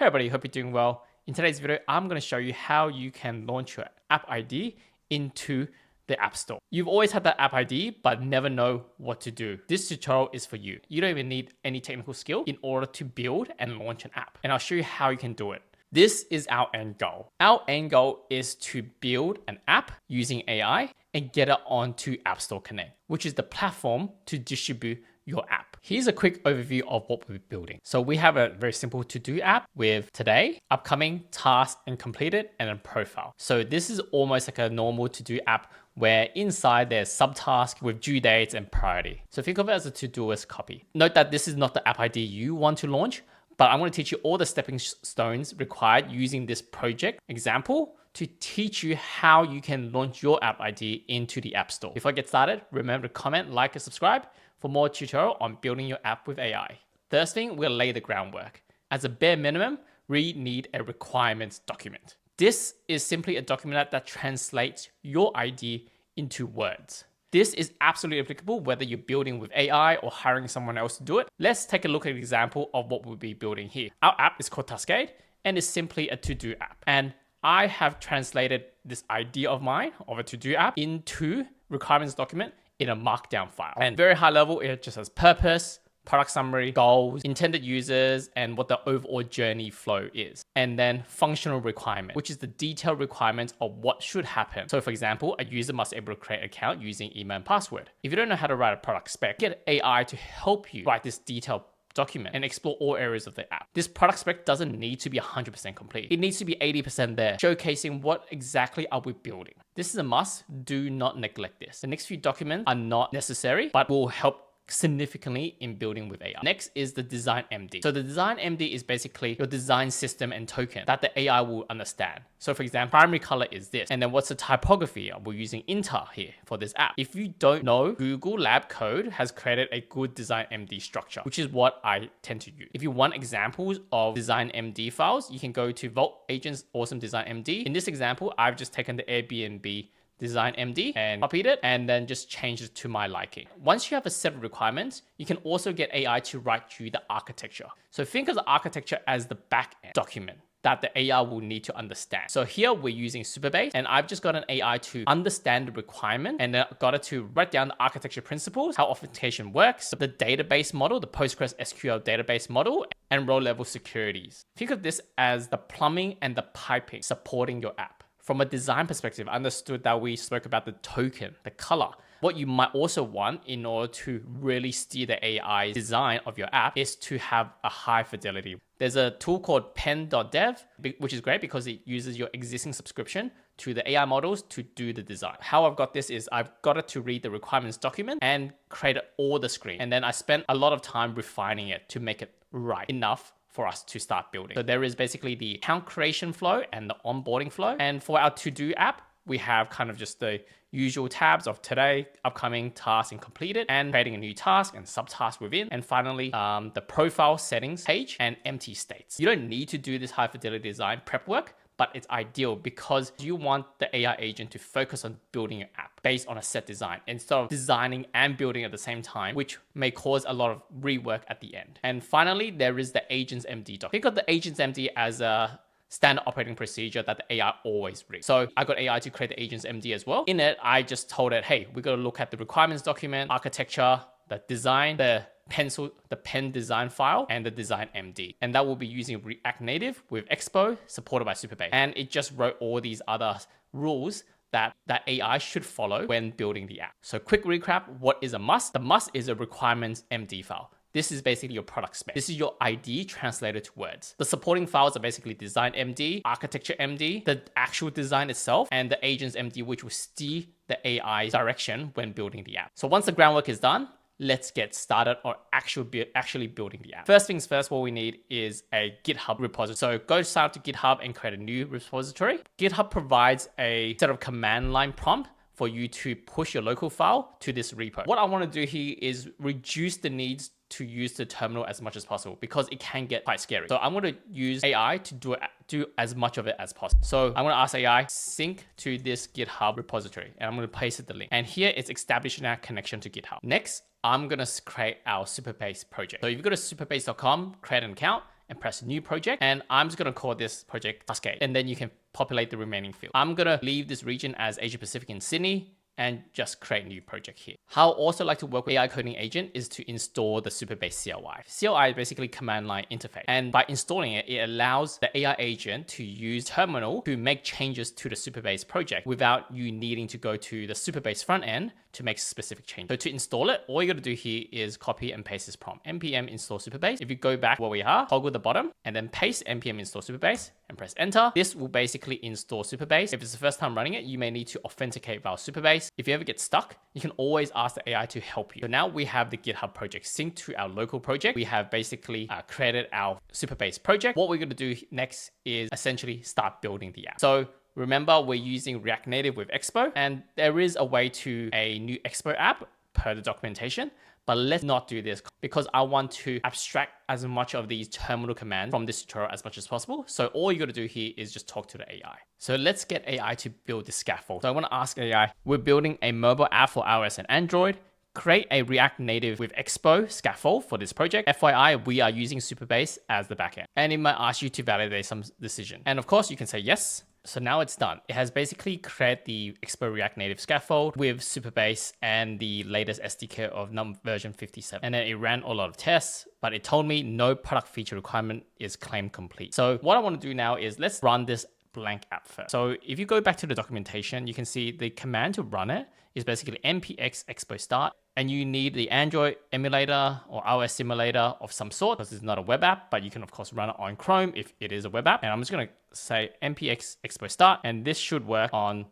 Hey everybody, hope you're doing well. In today's video, I'm going to show you how you can launch your app ID into the App Store. You've always had that app ID, but never know what to do. This tutorial is for you. You don't even need any technical skill in order to build and launch an app. And I'll show you how you can do it. This is our end goal. Our end goal is to build an app using AI and get it onto App Store Connect, which is the platform to distribute your app. Here's a quick overview of what we're building. So we have a very simple to-do app with today, upcoming, task, and completed, and a profile. So this is almost like a normal to-do app where inside there's subtasks with due dates and priority. So think of it as a to-doist copy. Note that this is not the app ID you want to launch, but I'm going to teach you all the stepping stones required using this project example to teach you how you can launch your app ID into the App Store. Before I get started, remember to comment, like, and subscribe for more tutorial on building your app with AI. First thing, we'll lay the groundwork. As a bare minimum, we need a requirements document. This is simply a document that translates your ID into words. This is absolutely applicable whether you're building with AI or hiring someone else to do it. Let's take a look at an example of what we'll be building here. Our app is called Cascade and is simply a to-do app. And I have translated this idea of mine of a to-do app into requirements document in a markdown file. And very high level, it just has purpose, product summary, goals, intended users, and what the overall journey flow is. And then functional requirement, which is the detailed requirements of what should happen. So for example, a user must be able to create an account using email and password. If you don't know how to write a product spec, get AI to help you write this detailed document and explore all areas of the app. This product spec doesn't need to be 100% complete. It needs to be 80% there, showcasing what exactly are we building. This is a must. Do not neglect this. The next few documents are not necessary, but will help significantly in building with AI. Next is the design MD. So the design MD is basically your design system and token that the AI will understand. So for example, primary color is this. And then what's the typography? We're using Inter here for this app. If you don't know, Google Lab Code has created a good design MD structure, which is what I tend to use. If you want examples of design MD files, you can go to Vault Agents Awesome Design MD. In this example, I've just taken the Airbnb design MD and copied it and then just changed it to my liking. Once you have a set of requirements, you can also get AI to write you the architecture. So think of the architecture as the backend document that the AI will need to understand. So here we're using Supabase and I've just got an AI to understand the requirement and then got it to write down the architecture principles, how authentication works, the database model, the Postgres SQL database model, and row level securities. Think of this as the plumbing and the piping supporting your app. From a design perspective, I understood that we spoke about the token, the color. What you might also want in order to really steer the AI design of your app is to have a high fidelity. There's a tool called pen.dev, which is great because it uses your existing subscription to the AI models to do the design. How I've got this is I've got it to read the requirements document and create all the screen. And then I spent a lot of time refining it to make it right enough for us to start building. So there is basically the account creation flow and the onboarding flow. And for our to-do app, we have kind of just the usual tabs of today, upcoming, task, and completed, and creating a new task and subtask within. And finally, the profile settings page and empty states. You don't need to do this high fidelity design prep work, but it's ideal because you want the AI agent to focus on building your app based on a set design instead of designing and building at the same time, which may cause a lot of rework at the end. And finally, there is the Agents MD doc. Think of the Agents MD as a standard operating procedure that the AI always reads. So I got AI to create the Agents MD as well. In it, I just told it, hey, we got to look at the requirements document, architecture, the design, the pen design file, and the design MD. And that will be using React Native with Expo supported by Supabase. And it just wrote all these other rules that AI should follow when building the app. So quick recap, what is a must? The must is a requirements MD file. This is basically your product spec. This is your ID translated to words. The supporting files are basically design MD, architecture MD, the actual design itself, and the agents MD, which will steer the AI direction when building the app. So once the groundwork is done, let's get started on actually building the app. First things first, what we need is a GitHub repository. So go sign up to GitHub and create a new repository. GitHub provides a set of command line prompt for you to push your local file to this repo. What I want to do here is reduce the needs to use the terminal as much as possible because it can get quite scary. So I'm going to use AI to do as much of it as possible. So I'm going to ask AI sync to this GitHub repository and I'm going to paste the link. And here it's establishing our connection to GitHub. Next, I'm going to create our Supabase project. So if you go to supabase.com, create an account, and press new project. And I'm just going to call this project Cascade. And then you can populate the remaining field. I'm going to leave this region as Asia Pacific and Sydney, and just create a new project here. How I also like to work with AI coding agent is to install the Supabase CLI. CLI is basically command line interface. And by installing it, it allows the AI agent to use terminal to make changes to the Supabase project without you needing to go to the Supabase front end to make specific changes. So to install it, all you gotta do here is copy and paste this prompt. npm install Supabase. If you go back where we are, toggle the bottom and then paste npm install Supabase and press enter. This will basically install Supabase. If it's the first time running it, you may need to authenticate via Supabase. If you ever get stuck, you can always ask the AI to help you. So now we have the GitHub project synced to our local project. We have basically created our Supabase project. What we're gonna do next is essentially start building the app. So remember, we're using React Native with Expo, and there is a way to a new Expo app per the documentation, but let's not do this because I want to abstract as much of these terminal commands from this tutorial as much as possible. So all you got to do here is just talk to the AI. So let's get AI to build the scaffold. So I want to ask AI, we're building a mobile app for iOS and Android. Create a React Native with Expo scaffold for this project. FYI, we are using Supabase as the backend. And it might ask you to validate some decision. And of course, you can say yes. So now it's done. It has basically created the Expo React Native scaffold with Supabase and the latest SDK of version 57. And then it ran a lot of tests, but it told me no product feature requirement is claimed complete. So what I want to do now is let's run this blank app first. So if you go back to the documentation, you can see the command to run it is basically npx expo start, and you need the Android emulator or iOS simulator of some sort because it's not a web app, but you can of course run it on Chrome if it is a web app. And I'm just going to say npx expo start, and this should work on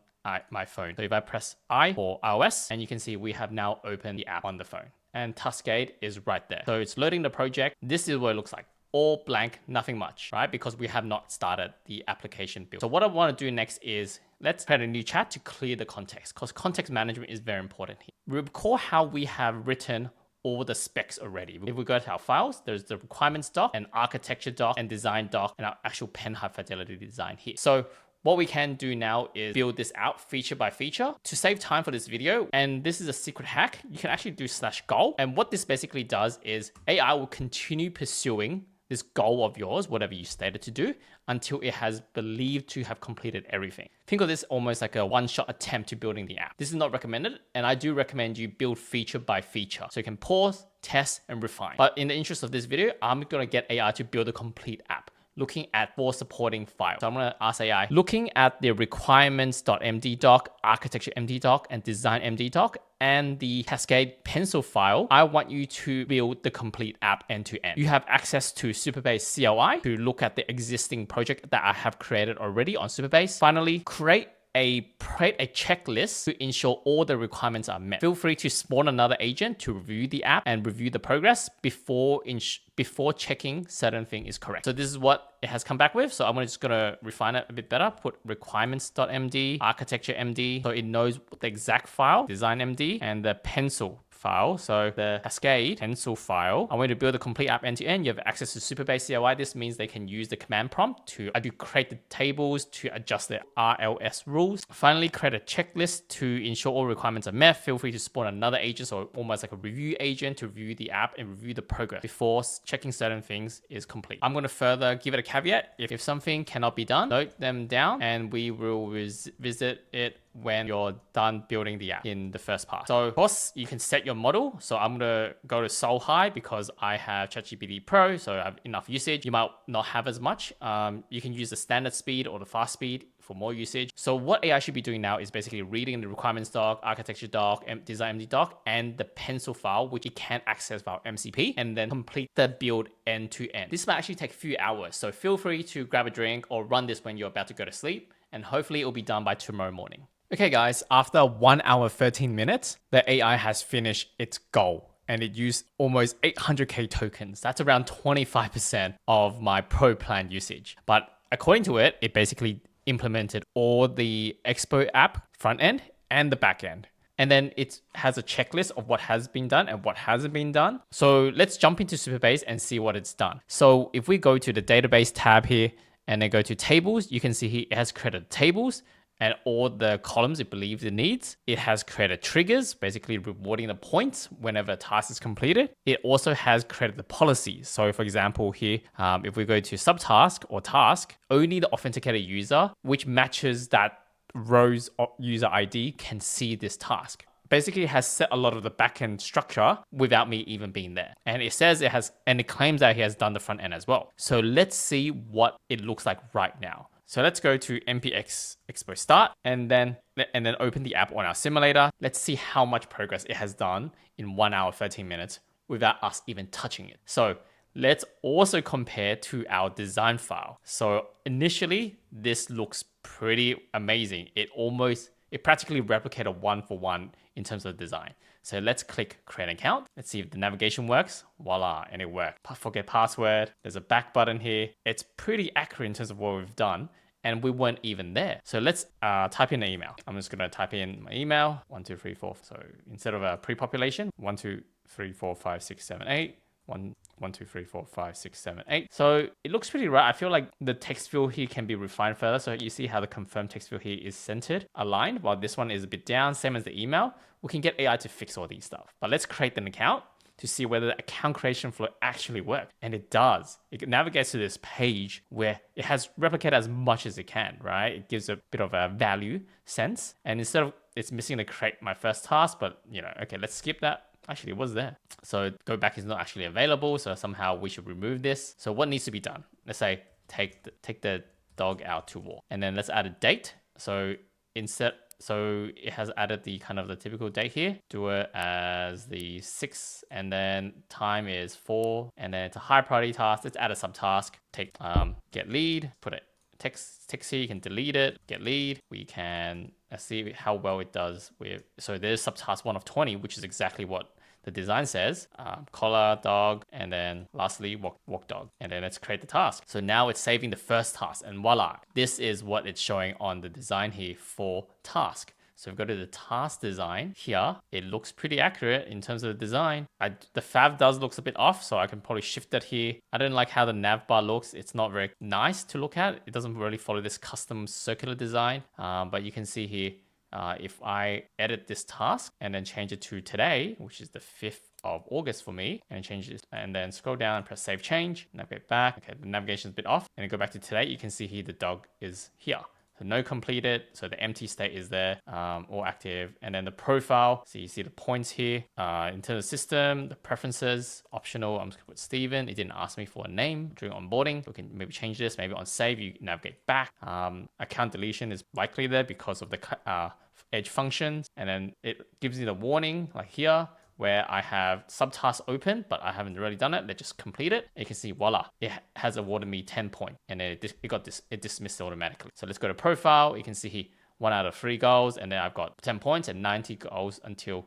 my phone. So if I press I for iOS, and you can see we have now opened the app on the phone, and Cascade is right there. So it's loading the project. This is what it looks like. All blank, nothing much, right? Because we have not started the application build. So what I want to do next is let's create a new chat to clear the context, because context management is very important here. Recall how we have written all the specs already. If we go to our files, there's the requirements doc and architecture doc and design doc and our actual pen high fidelity design here. So what we can do now is build this out feature by feature. To save time for this video, and this is a secret hack, you can actually do /goal. And what this basically does is AI will continue pursuing this goal of yours, whatever you stated to do, until it has believed to have completed everything. Think of this almost like a one-shot attempt to building the app. This is not recommended, and I do recommend you build feature by feature. So you can pause, test, and refine. But in the interest of this video, I'm gonna get AI to build a complete app, looking at 4 supporting files. So I'm going to ask AI, looking at the requirements.md doc, architecture.md doc, and design.md doc, and the Cascade pencil file, I want you to build the complete app end to end. You have access to Supabase CLI to look at the existing project that I have created already on Supabase. Finally, create a checklist to ensure all the requirements are met. Feel free to spawn another agent to review the app and review the progress before checking certain thing is correct. So this is what it has come back with. So I'm just gonna refine it a bit better. Put requirements.md, architecture.md, so it knows the exact file, design.md, and the pencil file. So the Cascade pencil file. I want to build a complete app end to end. You have access to Supabase CLI. This means they can use the command prompt to create the tables to adjust the RLS rules. Finally, create a checklist to ensure all requirements are met. Feel free to spawn another agent, so almost like a review agent to review the app and review the progress before checking certain things is complete. I'm going to further give it a caveat. If something cannot be done, note them down and we will visit it when you're done building the app in the first part. So of course, you can set your model. So I'm gonna go to Soul High because I have ChatGPT Pro, so I have enough usage. You might not have as much. You can use the standard speed or the fast speed for more usage. So what AI should be doing now is basically reading the requirements doc, architecture doc, design MD doc, and the pencil file, which it can access via MCP, and then complete the build end to end. This might actually take a few hours. So feel free to grab a drink or run this when you're about to go to sleep, and hopefully it'll be done by tomorrow morning. Okay guys, after 1 hour 13 minutes, the AI has finished its goal and it used almost 800k tokens. That's around 25% of my pro plan usage. But according to it, it basically implemented all the Expo app front end and the back end. And then it has a checklist of what has been done and what hasn't been done. So let's jump into Supabase and see what it's done. So if we go to the database tab here and then go to tables, you can see here it has created tables and all the columns it believes it needs. It has created triggers, basically rewarding the points whenever a task is completed. It also has created the policies. So for example here, if we go to subtask or task, only the authenticated user, which matches that row's user ID, can see this task. Basically has set a lot of the backend structure without me even being there. And it says it has, and it claims that he has done the front end as well. So let's see what it looks like right now. So let's go to npx expo start and then open the app on our simulator. Let's see how much progress it has done in 1 hour, 13 minutes without us even touching it. So let's also compare to our design file. So initially, this looks pretty amazing. It practically replicated 1-for-1 in terms of design. So let's click create account. Let's see if the navigation works. Voila, and it worked. Forget password. There's a back button here. It's pretty accurate in terms of what we've done. And we weren't even there. So let's type in an email. I'm just going to type in my email, 1, 2, 3, 4. So instead of a pre-population, 1, 2, 3, 4, 5, 6, 7, 8. 1, 2, 3, 4, 5, 6, 7, 8. So it looks pretty right. I feel like the text field here can be refined further. So you see how the confirmed text field here is centered, aligned, while this one is a bit down, same as the email. We can get AI to fix all these stuff. But let's create an account to see whether the account creation flow actually works. And it does. It navigates to this page where it has replicated as much as it can, right? It gives a bit of a value sense. And instead of, it's missing the create my first task, but okay, let's skip that. Actually, it was there. So go back is not actually available. So somehow we should remove this. So what needs to be done? Let's say take the dog out to walk, and then let's add a date. So it has added the kind of the typical date here. Do it as the 6th, and then time is 4, and then it's a high priority task. Let's add a subtask. Take get lead. Put it text here. You can delete it. Get lead. We can see how well it does with. So there's subtask 1 of 20, which is exactly what the design says. Collar, dog, and then lastly walk dog, and then let's create the task. So now it's saving the first task, and voila, this is what it's showing on the design here for task. So if we go to the task design here, it looks pretty accurate in terms of the design. The fav does looks a bit off, so I can probably shift that here. I don't like how the nav bar looks. It's not very nice to look at. It doesn't really follow this custom circular design, but you can see here, if I edit this task and then change it to today, which is the 5th of August for me, and change it, and then scroll down and press save change, navigate back. Okay, the navigation is a bit off, and then go back to today. You can see here the dog is here. So no completed, so the empty state is there, all active. And then the profile, so you see the points here. In terms of system, the preferences, optional, I'm just gonna put Steven. It didn't ask me for a name during onboarding. We can maybe change this, maybe on save, you navigate back. Account deletion is likely there because of the edge functions. And then it gives you the warning like here, where I have subtasks open, but I haven't really done it. Let's just complete it. You can see, voila, it has awarded me 10 points, and then it dismissed automatically. So let's go to profile. You can see here, 1 out of 3 goals, and then I've got 10 points and 90 goals until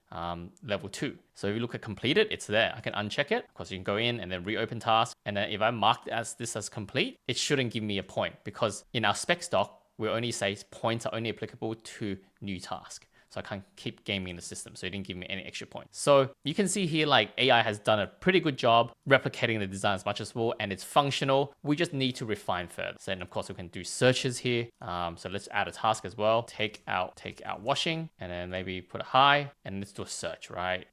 level 2. So if you look at completed, it's there. I can uncheck it. Of course, you can go in and then reopen task. And then if I mark this as complete, it shouldn't give me a point, because in our spec stock, we only say points are only applicable to new task. So I can't keep gaming the system. So it didn't give me any extra points. So you can see here, like AI has done a pretty good job replicating the design as much as possible, and it's functional. We just need to refine further. So then of course we can do searches here. So let's add a task as well. Take out washing, and then maybe put a high, and let's do a search, right?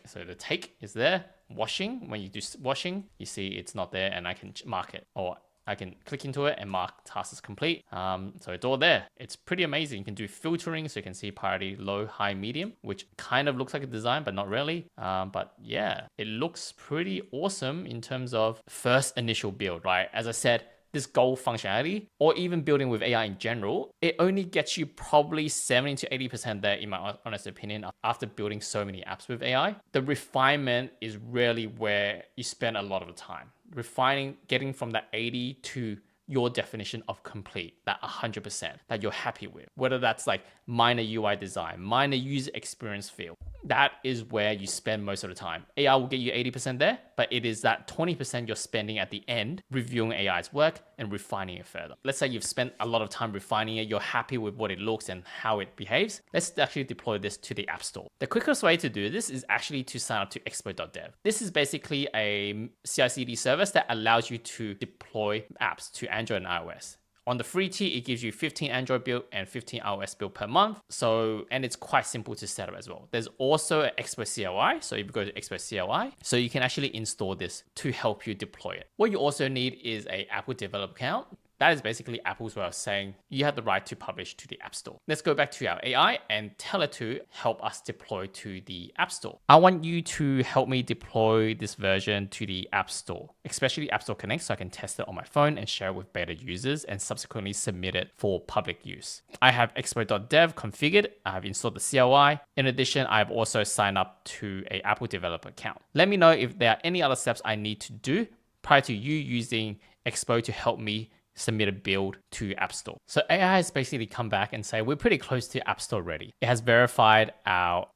So the take is there. Washing, when you do washing, you see it's not there, and I can mark it, or I can click into it and mark task is complete. So it's all there. It's pretty amazing. You can do filtering, so you can see priority low, high, medium, which kind of looks like a design, but not really. But yeah, it looks pretty awesome in terms of first initial build, right? As I said, this goal functionality, or even building with AI in general, it only gets you probably 70 to 80% there, in my honest opinion, after building so many apps with AI. The refinement is really where you spend a lot of the time. Refining, getting from that 80 to your definition of complete, that 100% that you're happy with, whether that's like minor UI design, minor user experience feel. That is where you spend most of the time. AI will get you 80% there, but it is that 20% you're spending at the end reviewing AI's work and refining it further. Let's say you've spent a lot of time refining it, you're happy with what it looks and how it behaves. Let's actually deploy this to the App Store. The quickest way to do this is actually to sign up to expo.dev. This is basically a CI/CD service that allows you to deploy apps to Android and iOS On the free tier, it gives you 15 Android build and 15 iOS build per month. So, and it's quite simple to set up as well. There's also an expert CLI. So if you go to expert CLI, so you can actually install this to help you deploy it. What you also need is a Apple developer account. That is basically Apple's way of saying you have the right to publish to the App Store. Let's go back to our AI and tell it to help us deploy to the App Store. I want you to help me deploy this version to the App Store, especially App Store Connect, so I can test it on my phone and share it with beta users and subsequently submit it for public use. I have expert.dev configured. I have installed the CLI. In addition, I've also signed up to an Apple developer account. Let me know if there are any other steps I need to do prior to you using Expo to help me submit a build to App Store. So AI has basically come back and say, we're pretty close to App Store ready. It has verified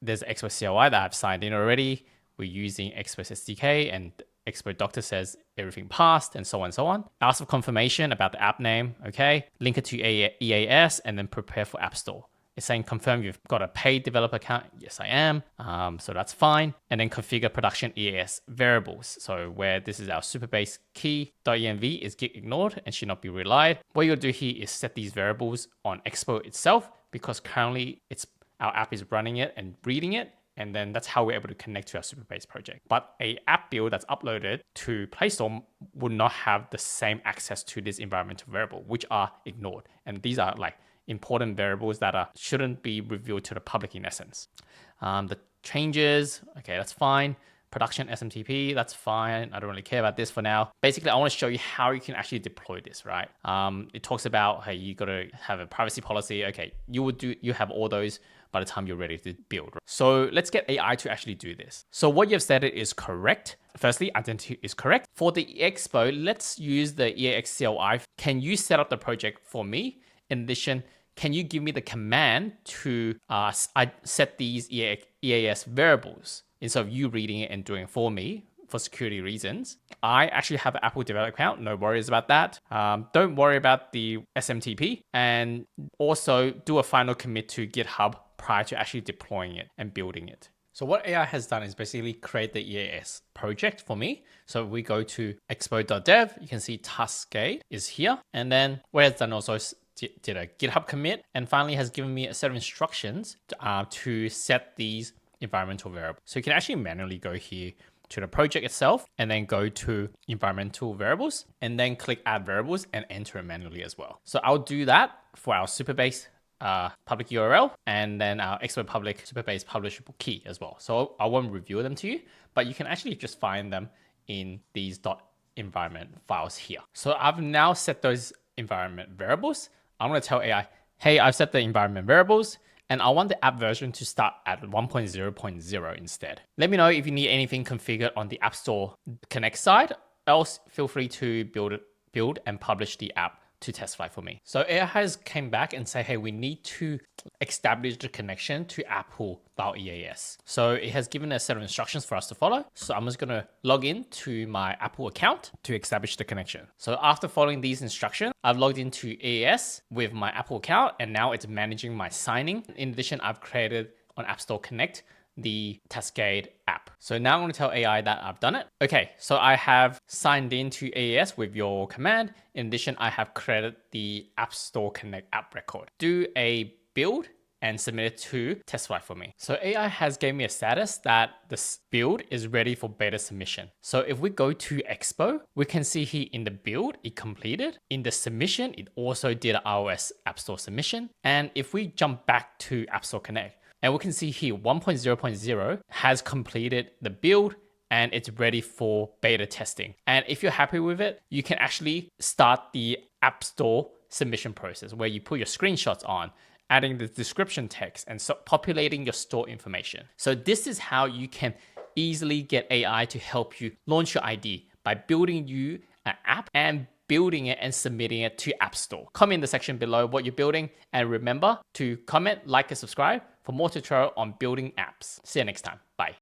there's an Expert CLI that I've signed in already. We're using Expert SDK and Expert Doctor says everything passed and so on and so on. Ask for confirmation about the app name. Okay. Link it to EAS and then prepare for App Store. It's saying confirm you've got a paid developer account. Yes, I am. So that's fine. And then configure production EAS variables. So where this is our Supabase key.env is get ignored and should not be relied. What you'll do here is set these variables on Expo itself because currently our app is running it and reading it. And then that's how we're able to connect to our Supabase project. But a app build that's uploaded to Play Store would not have the same access to this environmental variable, which are ignored. And these are like important variables that shouldn't be revealed to the public in essence. The changes, okay, that's fine. Production SMTP, that's fine. I don't really care about this for now. Basically, I want to show you how you can actually deploy this, right? It talks about, hey, you got to have a privacy policy. Okay, you have all those by the time you're ready to build. So let's get AI to actually do this. So what you've stated is correct. Firstly, identity is correct. For the Expo, let's use the EAX CLI. Can you set up the project for me? In addition, can you give me the command to set these EAS variables instead of you reading it and doing it for me for security reasons? I actually have an Apple developer account. No worries about that. Don't worry about the SMTP, and also do a final commit to GitHub prior to actually deploying it and building it. So what AI has done is basically create the EAS project for me. So we go to expo.dev, you can see Taskade is here. And then what it's done also is did a GitHub commit and finally has given me a set of instructions to set these environmental variables. So you can actually manually go here to the project itself and then go to environmental variables and then click add variables and enter it manually as well. So I'll do that for our Supabase public URL and then our Expo public Supabase publishable key as well. So I won't reveal them to you, but you can actually just find them in these .environment files here. So I've now set those environment variables. I'm going to tell AI, hey, I've set the environment variables and I want the app version to start at 1.0.0 instead. Let me know if you need anything configured on the App Store Connect side. Else, feel free to build and publish the app to TestFlight for me. So AI has came back and say, hey, we need to establish the connection to Apple via EAS. So it has given a set of instructions for us to follow. So I'm just going to log in to my Apple account to establish the connection. So after following these instructions, I've logged into EAS with my Apple account and now it's managing my signing. In addition, I've created on App Store Connect the Taskade app. So now I'm going to tell AI that I've done it. Okay, so I have signed into EAS with your command. In addition, I have created the App Store Connect app record. Do a build and submit it to TestFlight for me. So AI has gave me a status that this build is ready for beta submission. So if we go to Expo, we can see here in the build, it completed. In the submission, it also did an iOS App Store submission. And if we jump back to App Store Connect, and we can see here 1.0.0 has completed the build and it's ready for beta testing. And if you're happy with it, you can actually start the App Store submission process where you put your screenshots on, adding the description text and so populating your store information. So this is how you can easily get AI to help you launch your ID by building you an app and building it and submitting it to App Store. Comment in the section below what you're building and remember to comment, like, and subscribe for more tutorial on building apps. See you next time. Bye.